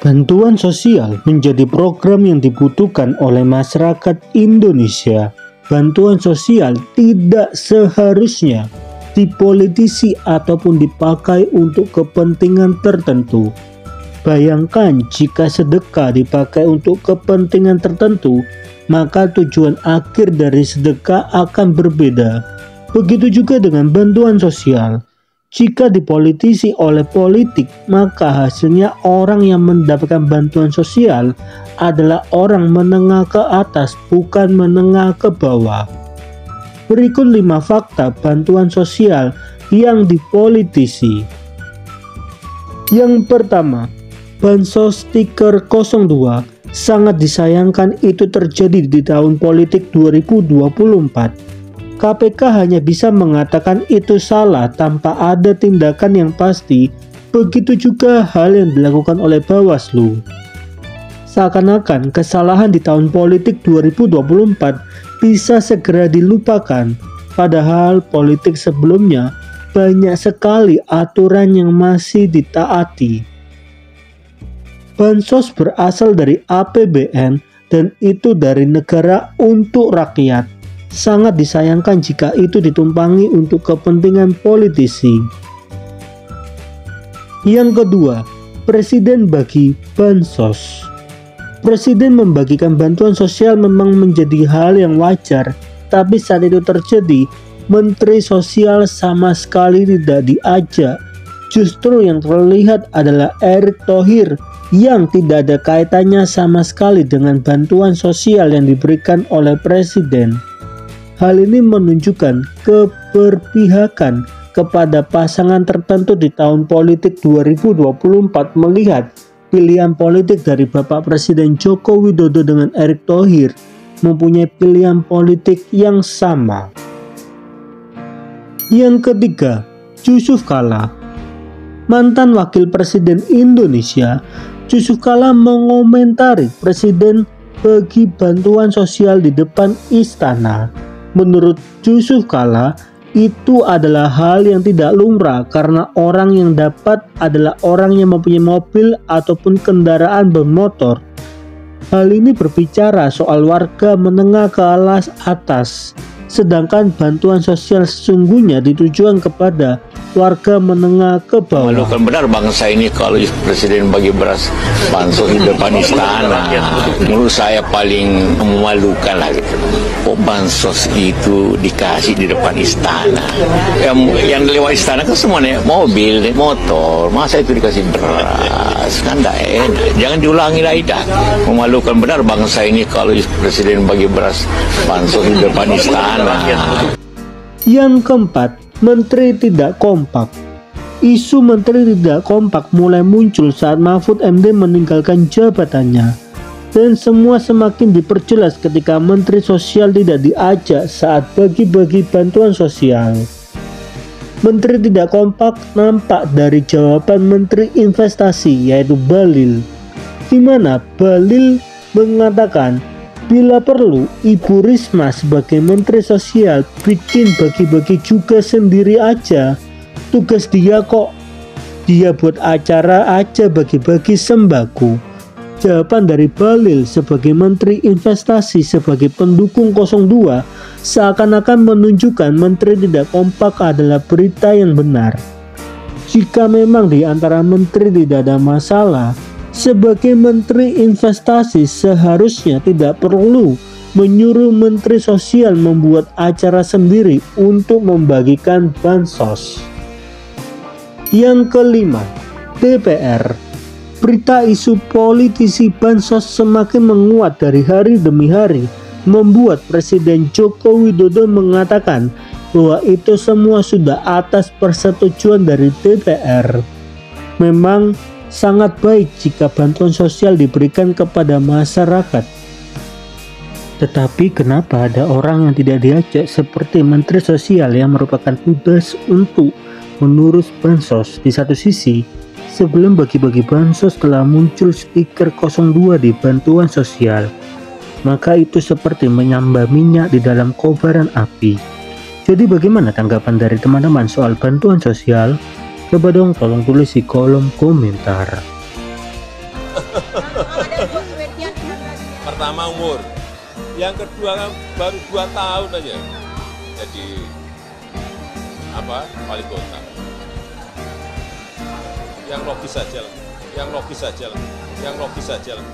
Bantuan sosial menjadi program yang dibutuhkan oleh masyarakat Indonesia. Bantuan sosial tidak seharusnya dipolitisi ataupun dipakai untuk kepentingan tertentu. Bayangkan jika sedekah dipakai untuk kepentingan tertentu, maka tujuan akhir dari sedekah akan berbeda. Begitu juga dengan bantuan sosial. Jika dipolitisi oleh politik, maka hasilnya orang yang mendapatkan bantuan sosial adalah orang menengah ke atas, bukan menengah ke bawah. Berikut 5 fakta bantuan sosial yang dipolitisi. Yang pertama, Bansos Stiker 02 sangat disayangkan itu terjadi di tahun politik 2024. KPK hanya bisa mengatakan itu salah tanpa ada tindakan yang pasti. Begitu juga hal yang dilakukan oleh Bawaslu. Seakan-akan kesalahan di tahun politik 2024 bisa segera dilupakan, padahal politik sebelumnya banyak sekali aturan yang masih ditaati. Bansos berasal dari APBN dan itu dari negara untuk rakyat. Sangat disayangkan jika itu ditumpangi untuk kepentingan politisi. Yang kedua, Presiden bagi bansos. Presiden membagikan bantuan sosial memang menjadi hal yang wajar, tapi saat itu terjadi, Menteri Sosial sama sekali tidak diajak. Justru yang terlihat adalah Erick Thohir yang tidak ada kaitannya sama sekali dengan bantuan sosial yang diberikan oleh Presiden. Hal ini menunjukkan keberpihakan kepada pasangan tertentu di tahun politik 2024 melihat pilihan politik dari Bapak Presiden Joko Widodo dengan Erick Thohir mempunyai pilihan politik yang sama. Yang ketiga, Yusuf Kalla. Mantan Wakil Presiden Indonesia, Yusuf Kalla mengomentari Presiden bagi bantuan sosial di depan istana. Menurut Yusuf Kalla, itu adalah hal yang tidak lumrah karena orang yang dapat adalah orang yang mempunyai mobil ataupun kendaraan bermotor. Hal ini berbicara soal warga menengah ke atas, sedangkan bantuan sosial sesungguhnya ditujukan kepada warga menengah ke bawah. Memalukan benar bangsa ini kalau Presiden bagi beras bansos di depan istana. Menurut saya paling memalukan lah gitu. Kok bansos itu dikasih di depan istana? Yang lewat istana kan semuanya mobil, motor. Masa itu dikasih beras? Kan tidak enak. Jangan diulangi lagi dah. Memalukan benar bangsa ini kalau Presiden bagi beras bansos di depan istana. Yang keempat, Menteri tidak kompak. Isu menteri tidak kompak mulai muncul saat Mahfud MD meninggalkan jabatannya. Dan semua semakin diperjelas ketika Menteri Sosial tidak diajak saat bagi-bagi bantuan sosial. Menteri tidak kompak nampak dari jawaban Menteri Investasi yaitu Bahlil, di mana Bahlil mengatakan bila perlu, Ibu Risma sebagai Menteri Sosial bikin bagi-bagi juga sendiri aja. Tugas dia kok. Dia buat acara aja bagi-bagi sembako. Jawaban dari Bahlil sebagai Menteri Investasi sebagai pendukung 02 seakan-akan menunjukkan Menteri tidak kompak adalah berita yang benar. Jika memang di antara menteri tidak ada masalah, sebagai Menteri Investasi seharusnya tidak perlu menyuruh Menteri Sosial membuat acara sendiri untuk membagikan bansos. Yang kelima, DPR. Berita isu politisi bansos semakin menguat dari hari demi hari, membuat Presiden Joko Widodo mengatakan bahwa itu semua sudah atas persetujuan dari DPR. Memang sangat baik jika bantuan sosial diberikan kepada masyarakat. Tetapi kenapa ada orang yang tidak diajak seperti Menteri Sosial yang merupakan tugas untuk mengurus bansos? Di satu sisi, sebelum bagi-bagi bansos telah muncul stiker 02 di bantuan sosial, maka itu seperti menyambar minyak di dalam kobaran api. Jadi bagaimana tanggapan dari teman-teman soal bantuan sosial? Coba dong tolong tulis di kolom komentar. Pertama umur, yang kedua kan baru 2 tahun aja jadi wali kota. Yang logis saja lah, yang logis saja lah, yang logis saja lah.